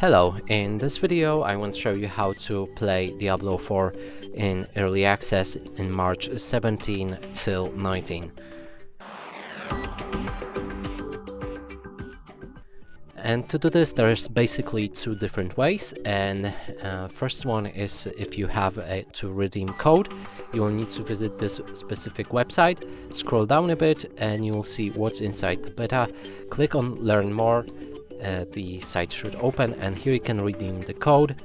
Hello, in this video I want to show you how to play Diablo 4 in early access in March 17 till 19. And to do this there's basically two different ways, and first one is if you have to redeem code, you will need to visit this specific website, scroll down a bit and you will see what's inside the beta, click on learn more. The site should open and here you can redeem the code.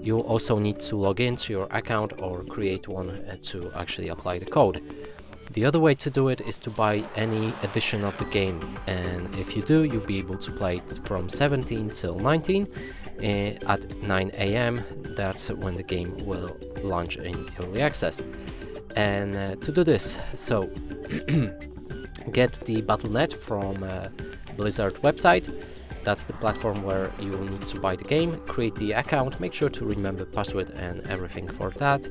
You'll also need to log into your account or create one to actually apply the code. The other way to do it is to buy any edition of the game, and if you do, you'll be able to play it from 17 till 19 at 9 AM. That's when the game will launch in early access. And to do this, so get the Battle.net from Blizzard website. That's the platform where you will need to buy the game, create the account, make sure to remember password and everything for that.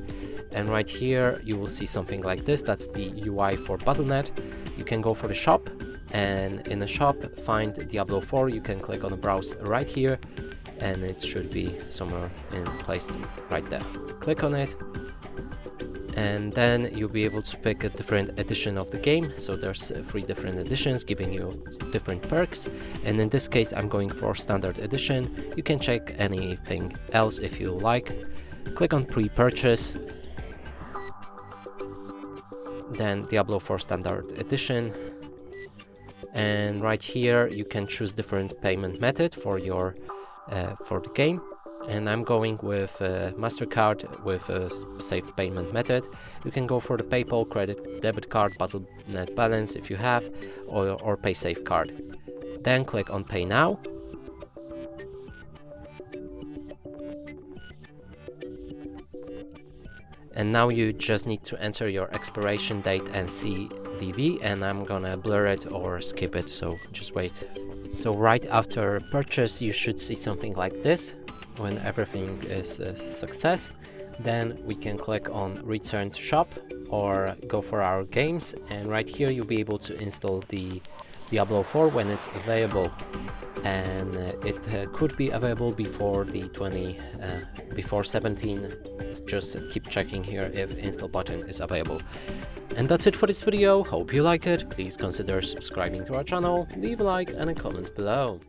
And right here you will see something like this. That's the UI for Battle.net. You can go for the shop, and in the shop find Diablo 4. You can click on the browse right here and it should be somewhere placed right there. Click on it and then you'll be able to pick a different edition of the game. So there's 3 different editions giving you different perks, and in this case I'm going for standard edition. You can check anything else if you like. Click on pre-purchase, then Diablo 4 standard edition, and right here you can choose different payment method for your for the game. And I'm going with MasterCard with a safe payment method. You can go for the PayPal, credit, debit card, Battle.net balance if you have, or PaySafe card. Then click on Pay Now. And now you just need to enter your expiration date and CVV, and I'm gonna blur it or skip it, so just wait. So right after purchase you should see something like this. When everything is a success, then we can click on return to shop or go for our games, and right here you'll be able to install the Diablo 4 when it's available, and it could be available before the before 17. Just keep checking here if install button is available. And that's it for this video. Hope you like it. Please consider subscribing to our channel, leave a like and a comment below.